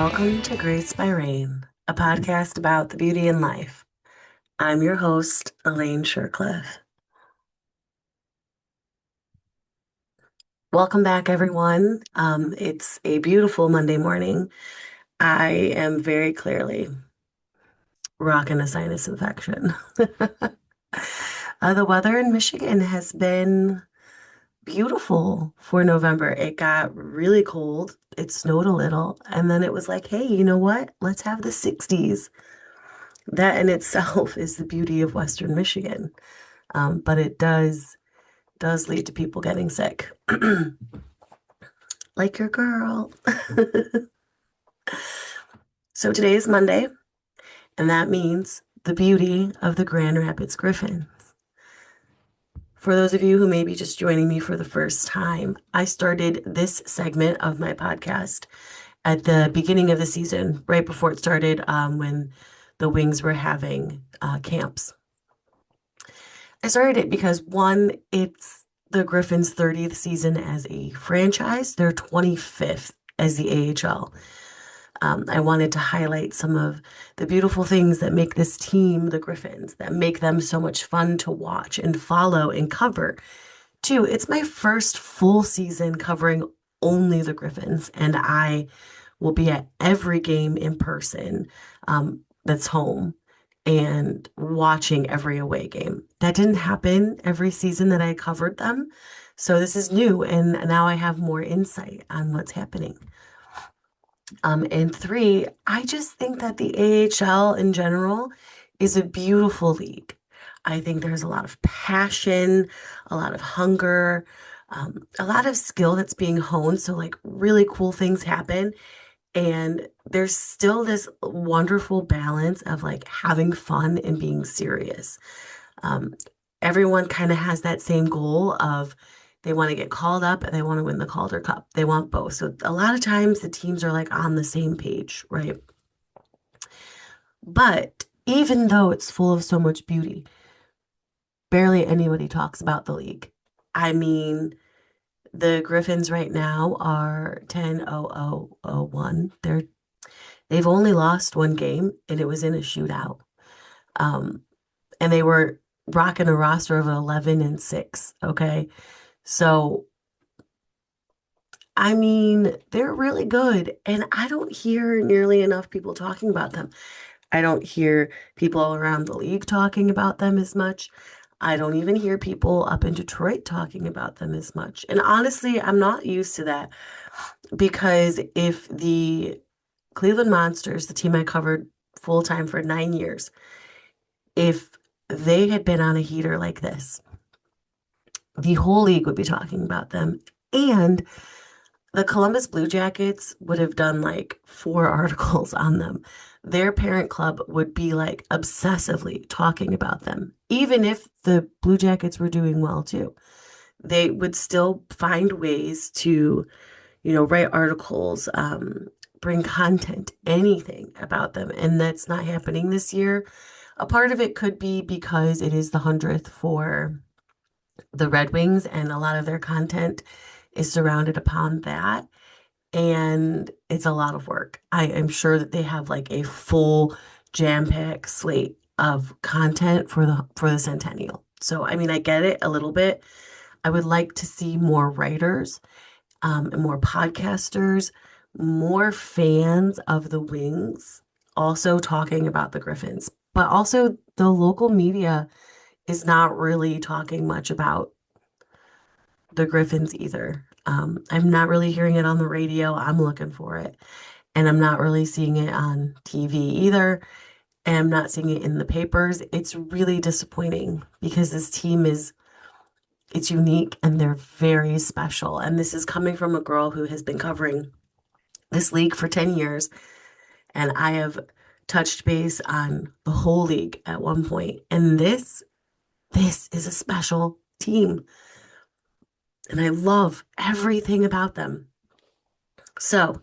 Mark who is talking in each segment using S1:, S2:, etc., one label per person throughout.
S1: Welcome to Grace by Rain, a podcast about the beauty in life. I'm your host, Elaine Shircliff. Welcome back, everyone. It's a beautiful Monday morning. I am very clearly rocking a sinus infection. The weather in Michigan has been beautiful for November. It got really cold. It snowed a little, and then it was like, hey, you know what? Let's have the 60s. That in itself is the beauty of Western Michigan. But it does lead to people getting sick. Like your girl. So today is Monday, and that means the beauty of the Grand Rapids Griffins. For those of you who may be just joining me for the first time, I started this segment of my podcast at the beginning of the season, right before it started, when the Wings were having camps. I started it because one, it's the Griffins' 30th season as a franchise, their 25th as the AHL. I wanted to highlight some of the beautiful things that make this team, the Griffins, that make them so much fun to watch and follow and cover. Two, it's my first full season covering only the Griffins, and I will be at every game in person that's home and watching every away game. That didn't happen every season that I covered them. So this is new, and now I have more insight on what's happening. And three, I just think that the AHL in general is a beautiful league. I think there's a lot of passion, a lot of hunger, a lot of skill that's being honed. So, like, really cool things happen. And there's still this wonderful balance of like having fun and being serious. Um, Everyone kind of has that same goal of they want to get called up and they want to win the Calder Cup. They want both. So a lot of times the teams are like on the same page, right? But even though it's full of so much beauty, barely anybody talks about the league. I mean, the Griffins right now are 10-0-0-1. They've only lost one game, and it was in a shootout. Um, and they were rocking a roster of 11-6. Okay. So, I mean, they're really good. And I don't hear nearly enough people talking about them. I don't hear people around the league talking about them as much. I don't even hear people up in Detroit talking about them as much. And honestly, I'm not used to that because if the Cleveland Monsters, the team I covered full time for 9 years, if they had been on a heater like this, the whole league would be talking about them. And the Columbus Blue Jackets would have done like 4 articles on them. Their parent club would be like obsessively talking about them. Even if the Blue Jackets were doing well too, they would still find ways to, write articles, bring content, anything about them. And that's not happening this year. A part of it could be because it is the 100th for the Red Wings, and a lot of their content is surrounded upon that. And it's a lot of work. I am sure that they have like a full jam-packed slate of content for the centennial. So, I mean, I get it a little bit. I would like to see more writers, and more podcasters, more fans of the Wings also talking about the Griffins. But also, the local media is not really talking much about the Griffins either. I'm not really hearing it on the radio. I'm looking for it. And I'm not really seeing it on TV either. And I'm not seeing it in the papers. It's really disappointing because this team it's unique and they're very special. And this is coming from a girl who has been covering this league for 10 years. And I have touched base on the whole league at one point. And this is a special team. And I love everything about them. So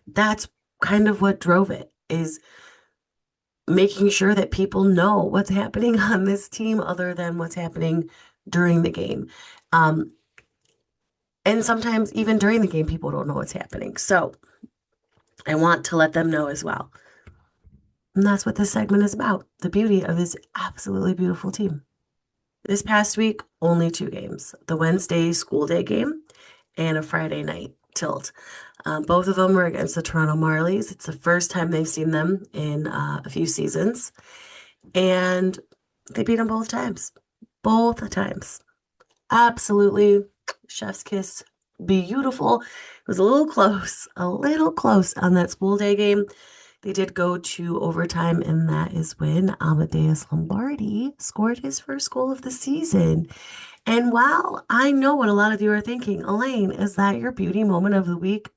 S1: that's kind of what drove it, is making sure that people know what's happening on this team other than what's happening during the game. And sometimes even during the game, people don't know what's happening. So I want to let them know as well. And that's what this segment is about, the beauty of this absolutely beautiful team. This past week, only two games, the Wednesday school day game and a Friday night tilt. Both of them were against the Toronto Marlies. It's the first time they've seen them in a few seasons, and they beat them both times. Both times. Absolutely. Chef's kiss. Beautiful. It was a little close on that school day game. They did go to overtime, and that is when Amadeus Lombardi scored his first goal of the season. And while I know what a lot of you are thinking, Elaine, is that your beauty moment of the week?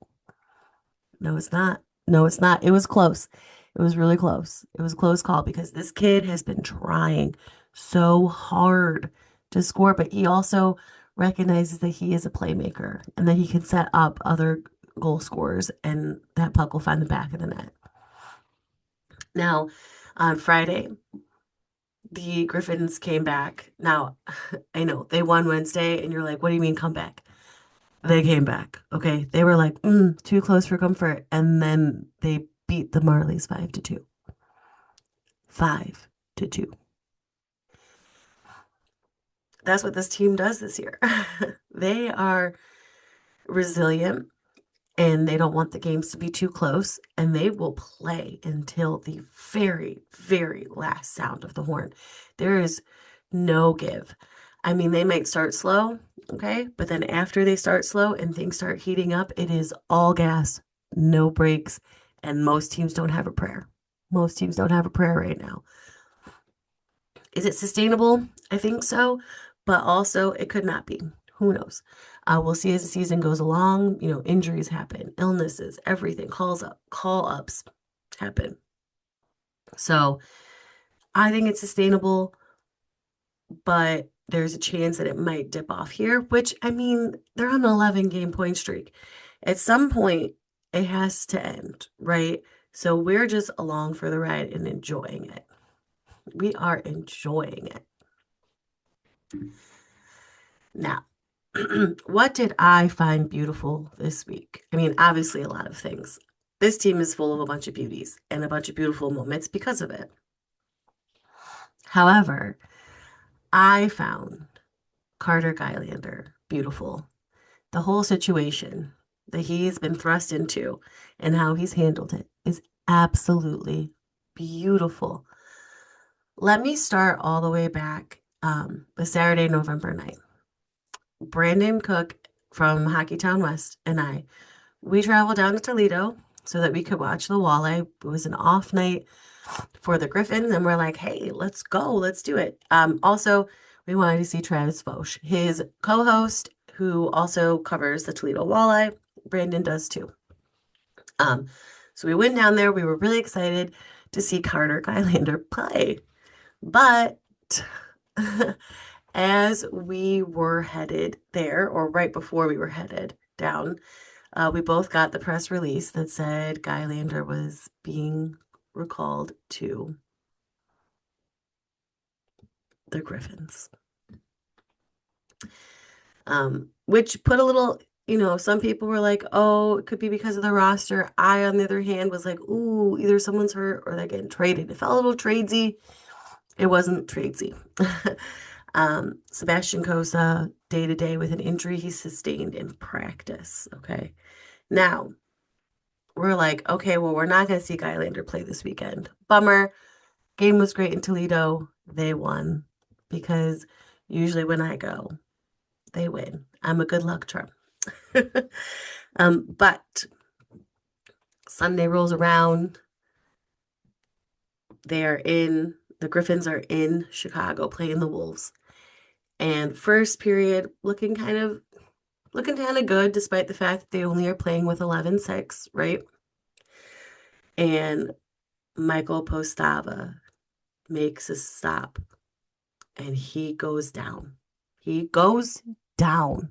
S1: No, it's not. No, it's not. It was close. It was really close. It was a close call because this kid has been trying so hard to score, but he also recognizes that he is a playmaker and that he can set up other goal scorers and that puck will find the back of the net. Now, on Friday, the Griffins came back. Now, I know they won Wednesday, and you're like, what do you mean come back? They came back. Okay. They were like, too close for comfort. And then they beat the Marlies 5-2. 5-2. That's what this team does this year. They are resilient and they don't want the games to be too close, and they will play until the very, very last sound of the horn. There is no give. I mean, they might start slow, okay? But then after they start slow and things start heating up, it is all gas, no brakes, and most teams don't have a prayer. Most teams don't have a prayer right now. Is it sustainable? I think so, but also it could not be. Who knows? We'll see as the season goes along. You know, injuries happen, illnesses, everything, call ups happen. So I think it's sustainable, but there's a chance that it might dip off here, which I mean, they're on an 11 game point streak. At some point, it has to end, right? So we're just along for the ride and enjoying it. We are enjoying it. Now, what did I find beautiful this week? I mean, obviously, a lot of things. This team is full of a bunch of beauties and a bunch of beautiful moments because of it. However, I found Carter Gylander beautiful. The whole situation that he's been thrust into and how he's handled it is absolutely beautiful. Let me start all the way back the Saturday, November 9th. Brandon Cook from Hockeytown West and we traveled down to Toledo so that we could watch the Walleye. It was an off night for the Griffins, and we're like, hey, let's go, let's do it. Also, we wanted to see Travis Foch, his co-host, who also covers the Toledo Walleye. Brandon does too. So we went down there. We were really excited to see Carter Gylander play. But as we were headed there, or right before we were headed down, we both got the press release that said Gylander was being recalled to the Griffins. Which put a little, some people were like, oh, it could be because of the roster. I, on the other hand, was like, ooh, either someone's hurt or they're getting traded. It felt a little tradesy. It wasn't tradesy. Sebastian Cosa, day to day with an injury he sustained in practice. Okay. Now, we're like, okay, well, we're not going to see Gylander play this weekend. Bummer. Game was great in Toledo. They won because usually when I go, they win. I'm a good luck charm. But Sunday rolls around. The Griffins are in Chicago playing the Wolves. And first period looking kind of good, despite the fact that they only are playing with 11-6, right? And Michael Postava makes a stop and he goes down. He goes down.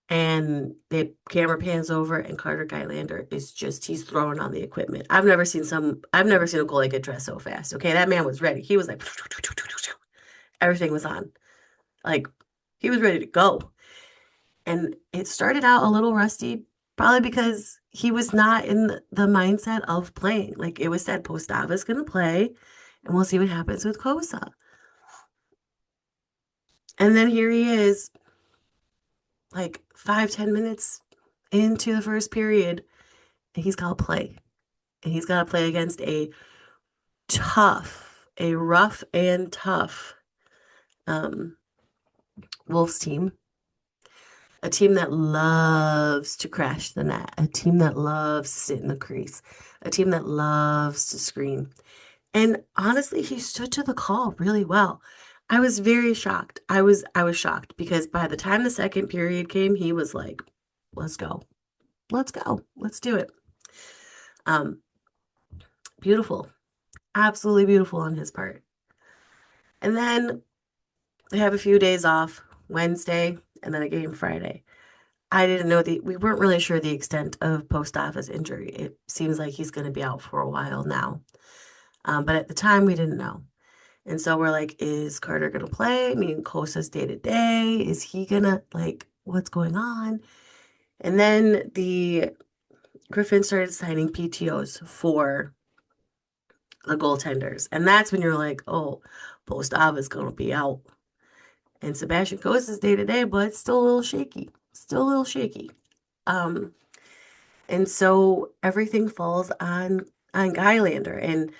S1: And the camera pans over and Carter Gylander he's throwing on the equipment. I've never seen a goalie get dressed so fast. Okay, that man was ready. He was like, everything was on. Like, he was ready to go. And it started out a little rusty, Probably because he was not in the mindset of playing. Like it was said, Postava's going to play, and we'll see what happens with Kosa. And then here he is, like 5, 10 minutes into the first period, and he's got to play. And he's got to play against a rough and tough um, Wolves team, a team that loves to crash the net, a team that loves to sit in the crease, a team that loves to screen. And honestly, he stood to the call really well. I was very shocked. I was shocked because by the time the second period came, he was like, "Let's go. Let's go. Let's do it." Um, Beautiful. Absolutely beautiful on his part. And then they have a few days off, Wednesday and then a game Friday. I didn't know we weren't really sure the extent of Postava's injury. It seems like he's going to be out for a while now. But at the time, we didn't know. And so we're like, is Carter going to play? I mean, Kosa's day to day. Is he going to, like, what's going on? And then the Griffins started signing PTOs for the goaltenders. And that's when you're like, oh, Postava's going to be out. And Sebastian Kosa's day to day, but it's still a little shaky. Still a little shaky. Um, And so everything falls on Gylander. And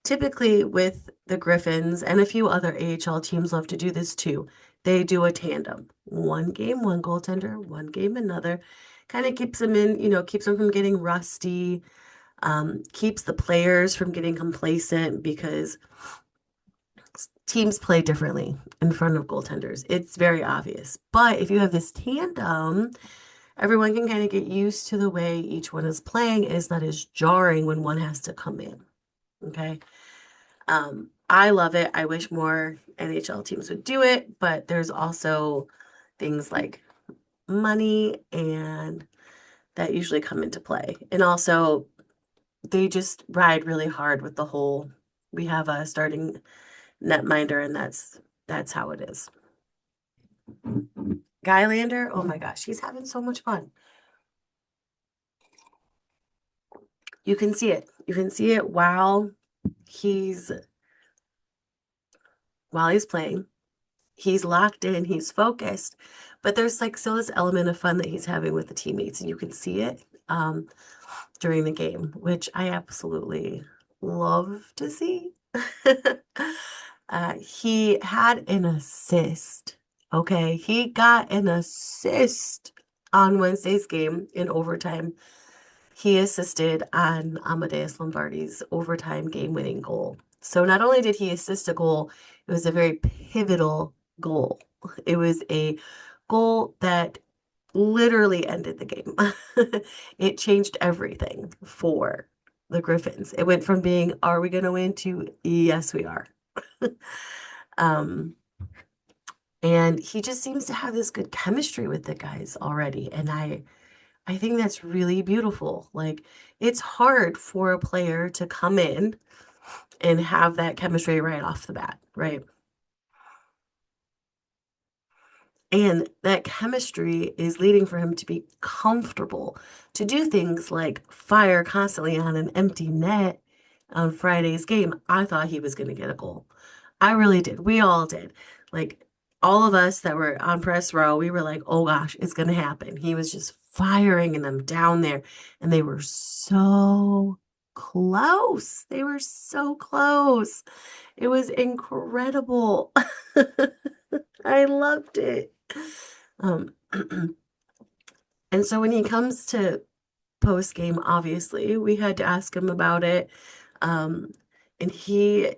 S1: typically with the Griffins and a few other AHL teams love to do this too. They do a tandem. One game, one goaltender, one game, another. Kind of keeps them in, keeps them from getting rusty, keeps the players from getting complacent because teams play differently in front of goaltenders. It's very obvious. But if you have this tandem, everyone can kind of get used to the way each one is playing. It's not as jarring when one has to come in. Okay. I love it. I wish more NHL teams would do it, but there's also things like money and that usually come into play. And also they just ride really hard with the whole we have a starting netminder and that's how it is. Gylander, oh my gosh, he's having so much fun. You can see it. You can see it he's while he's playing. He's locked in, he's focused, but there's like still this element of fun that he's having with the teammates, and you can see it during the game, which I absolutely love to see. He had an assist. Okay, he got an assist on Wednesday's game in overtime. He assisted on Amadeus Lombardi's overtime game-winning goal. So not only did he assist a goal, it was a very pivotal goal. It was a goal that literally ended the game. It changed everything for the Griffins. It went from being, are we going to win to, yes, we are. Um, and he just seems to have this good chemistry with the guys already. And I think that's really beautiful. Like, it's hard for a player to come in and have that chemistry right off the bat, right? And that chemistry is leading for him to be comfortable to do things like fire constantly on an empty net on Friday's game. I thought he was going to get a goal. I really did. We all did. Like all of us that were on press row, we were like, oh gosh, it's going to happen. He was just firing them down there, and they were so close. They were so close. It was incredible. I loved it. Um, and so when he comes to post game, obviously, we had to ask him about it. Um, and he's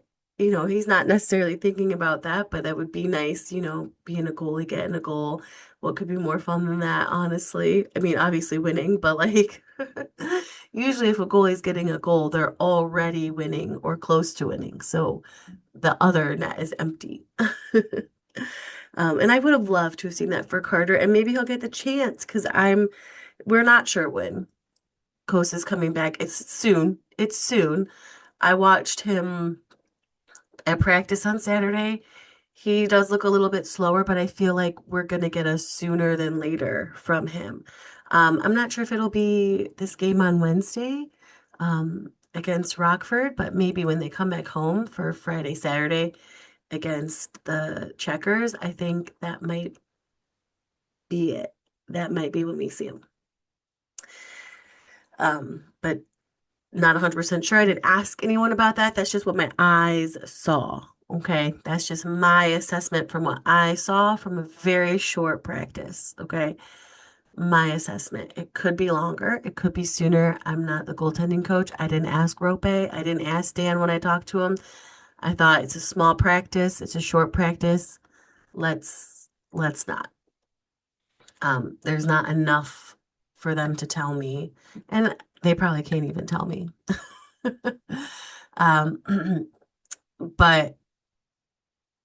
S1: not necessarily thinking about that, but that would be nice, being a goalie, getting a goal. What could be more fun than that, honestly? I mean, obviously winning, but like usually if a goalie's getting a goal, they're already winning or close to winning. So the other net is empty. And I would have loved to have seen that for Carter, and maybe he'll get the chance because we're not sure when Kosa's coming back. It's soon. It's soon. I watched him at practice on Saturday. He does look a little bit slower, but I feel like we're gonna get a sooner than later from him. I'm not sure if it'll be this game on Wednesday against Rockford, but maybe when they come back home for Friday, Saturday against the Checkers, I think that might be it. That might be when we see them. But not 100% sure. I didn't ask anyone about that. That's just what my eyes saw. Okay. That's just my assessment from what I saw from a very short practice. Okay. My assessment. It could be longer. It could be sooner. I'm not the goaltending coach. I didn't ask Rope. I didn't ask Dan when I talked to him. I thought it's a small practice. It's a short practice. Let's not. There's not enough for them to tell me, and they probably can't even tell me. But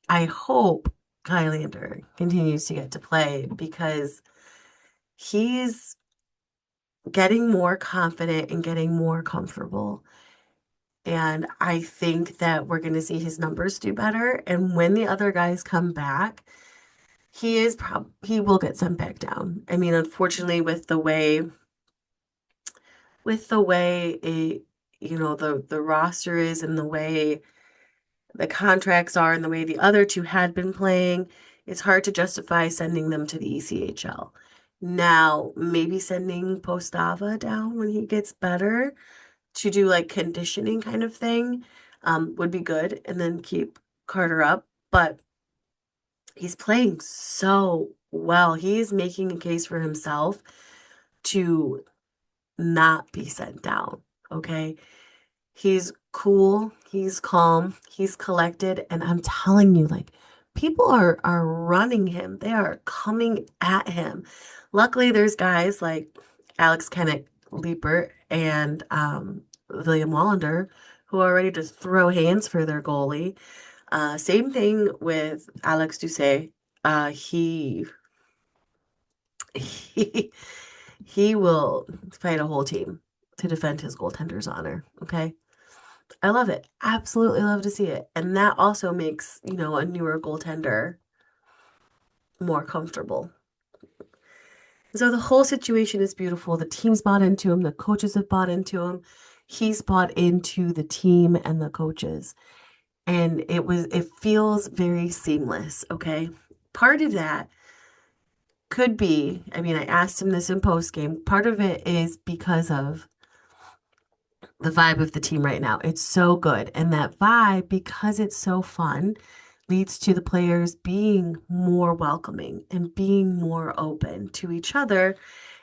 S1: I hope Gylander continues to get to play because he's getting more confident and getting more comfortable. And I think that we're going to see his numbers do better. And when the other guys come back, he will get sent back down. I mean, unfortunately, with the way the roster is and the way the contracts are and the way the other two had been playing, it's hard to justify sending them to the ECHL. Now, maybe sending Postava down when he gets better to do like conditioning kind of thing would be good, and then keep Carter up. But he's playing so well. He's making a case for himself to not be sent down. Okay. He's cool, he's calm, he's collected, and I'm telling you, like, people are running him. They are coming at him. Luckily, there's guys like Alex Kennick Leaper and William Wallander who are ready to throw hands for their goalie. Same thing with Alex Doucet. He he will fight a whole team to defend his goaltender's honor. Okay. I love it. Absolutely love to see it. And that also makes, a newer goaltender more comfortable. So the whole situation is beautiful. The team's bought into him. The coaches have bought into him. He's bought into the team and the coaches. And it feels very seamless. Okay. Part of that could be, I mean, I asked him this in post game. Part of it is because of the vibe of the team right now. It's so good. And that vibe, because it's so fun, leads to the players being more welcoming and being more open to each other.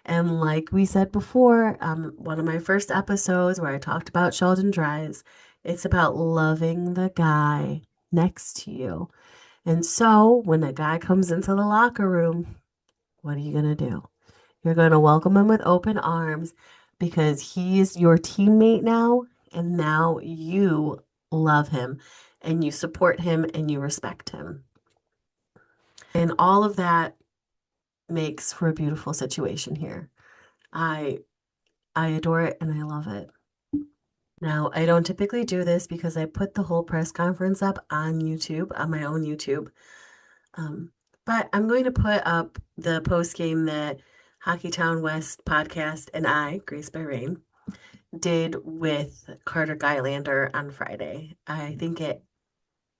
S1: And like we said before, one of my first episodes where I talked about Sheldon Dries, it's about loving the guy next to you. And so when a guy comes into the locker room, what are you going to do? You're going to welcome him with open arms because he is your teammate now, and now you love him and you support him and you respect him. And all of that makes for a beautiful situation here. I adore it and I love it. Now, I don't typically do this because I put the whole press conference up on YouTube, on my own YouTube. But I'm going to put up the post game that Hockeytown West podcast and I, Grace By Rain, did with Carter Gylander on Friday. I think it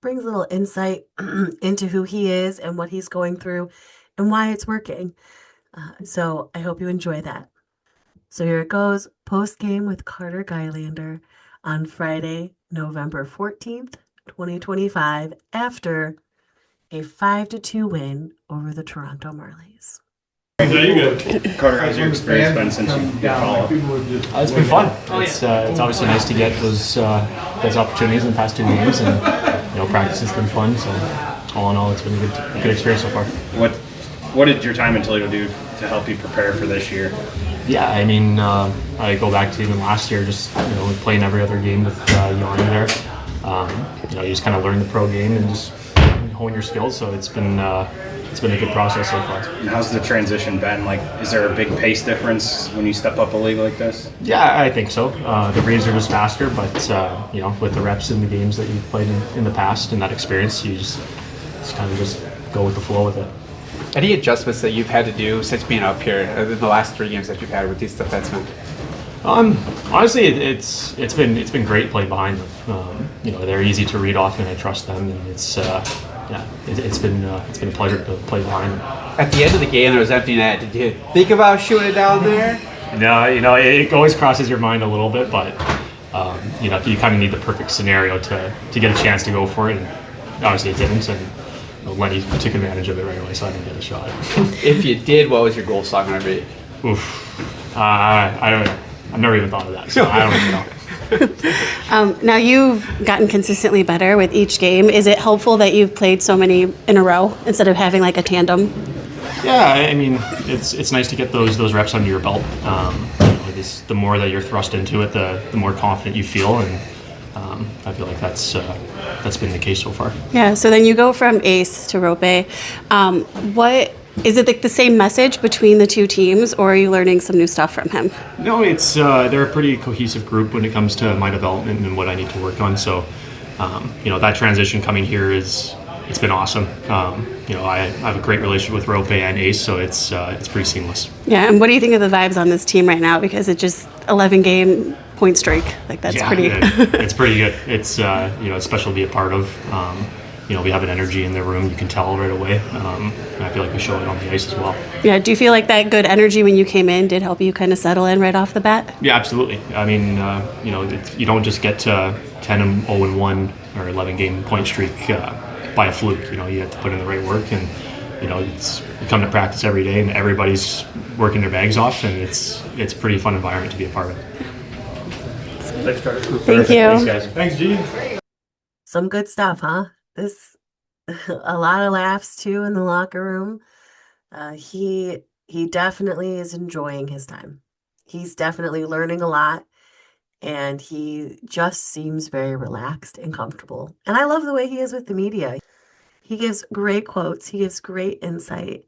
S1: brings a little insight into who he is and what he's going through and why it's working. So I hope you enjoy that. So here it goes, post game with Carter Gylander on Friday, November 14th, 2025, after a 5-2 win over the Toronto Marlies.
S2: Carter, how's your experience been since you've been followed?
S3: It's been fun. It's obviously nice to get those opportunities in the past 2 games, and practice has been fun. So all in all, it's been a good experience so far.
S2: What did your time in Toledo do to help you prepare for this year?
S3: Yeah, I mean, I go back to even last year, just playing every other game with Yanni there. You just kind of learn the pro game and just hone your skills. So it's been a good process so far.
S2: And how's the transition been? Like, is there a big pace difference when you step up a league like this?
S3: Yeah, I think so. The reads are just faster, but with the reps in the games that you've played in the past and that experience, you just kind of just go with the flow with it.
S4: Any adjustments that you've had to do since being up here in the last 3 games that you've had with these defensemen?
S3: Honestly, it's been great playing behind them. They're easy to read off, and I trust them. And it's been a pleasure to play behind them.
S4: At the end of the game, there was empty net. Did you think about shooting it down there?
S3: No, it always crosses your mind a little bit, but you kind of need the perfect scenario to get a chance to go for it. And obviously, it didn't, and Lenny took advantage of it right away, so I didn't get a shot.
S4: If you did, what was your goal song going to be?
S3: Oof. I've never even thought of that, so I don't even know.
S5: Now you've gotten consistently better with each game. Is it helpful that you've played so many in a row instead of having like a tandem?
S3: Yeah, I mean, it's nice to get those reps under your belt. The more that you're thrust into it, the more confident you feel, and I feel like that's been the case so far.
S5: Yeah. So then you go from Ace to Rope. What is it like the same message between the two teams, or are you learning some new stuff from him?
S3: No, it's they're a pretty cohesive group when it comes to my development and what I need to work on. So, that transition coming here it's been awesome. I have a great relationship with Rope and Ace, so it's pretty seamless.
S5: Yeah. And what do you think of the vibes on this team right now? Because it's just 11-game point streak. Like that's pretty.
S3: It's pretty good. It's it's special to be a part of. We have an energy in the room. You can tell right away. And I feel like we show it on the ice as well.
S5: Yeah. Do you feel like that good energy when you came in did help you kind of settle in right off the bat?
S3: Yeah, absolutely. I mean, you don't just get to 10-0-1 or 11-game point streak by a fluke. You have to put in the right work, and you come to practice every day, and everybody's working their bags off, and it's a pretty fun environment to be a part of.
S2: Thanks, Carter.
S5: Thank you.
S3: Thanks, guys. Thanks, G.
S1: Some good stuff, huh? A lot of laughs too in the locker room. He definitely is enjoying his time. He's definitely learning a lot, and he just seems very relaxed and comfortable. And I love the way he is with the media. He gives great quotes. He gives great insight.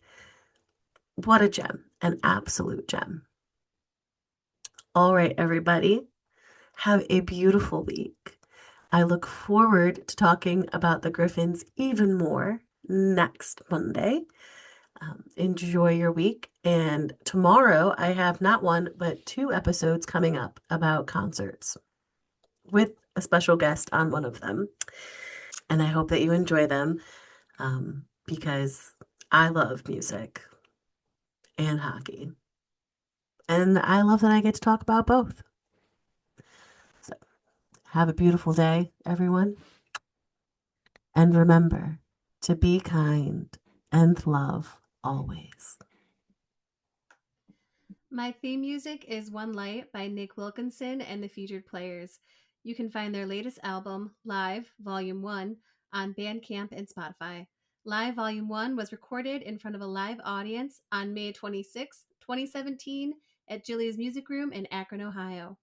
S1: What a gem, an absolute gem. All right, everybody, have a beautiful week. I look forward to talking about the Griffins even more next Monday. Enjoy your week. And tomorrow I have not one, but 2 episodes coming up about concerts with a special guest on one of them. And I hope that you enjoy them because I love music and hockey. And I love that I get to talk about both. So have a beautiful day, everyone. And remember to be kind and love always.
S6: My theme music is One Light by Nick Wilkinson and the Featured Players. You can find their latest album, Live, Volume 1, on Bandcamp and Spotify. Live Volume 1 was recorded in front of a live audience on May 26, 2017 at Jilly's Music Room in Akron, Ohio.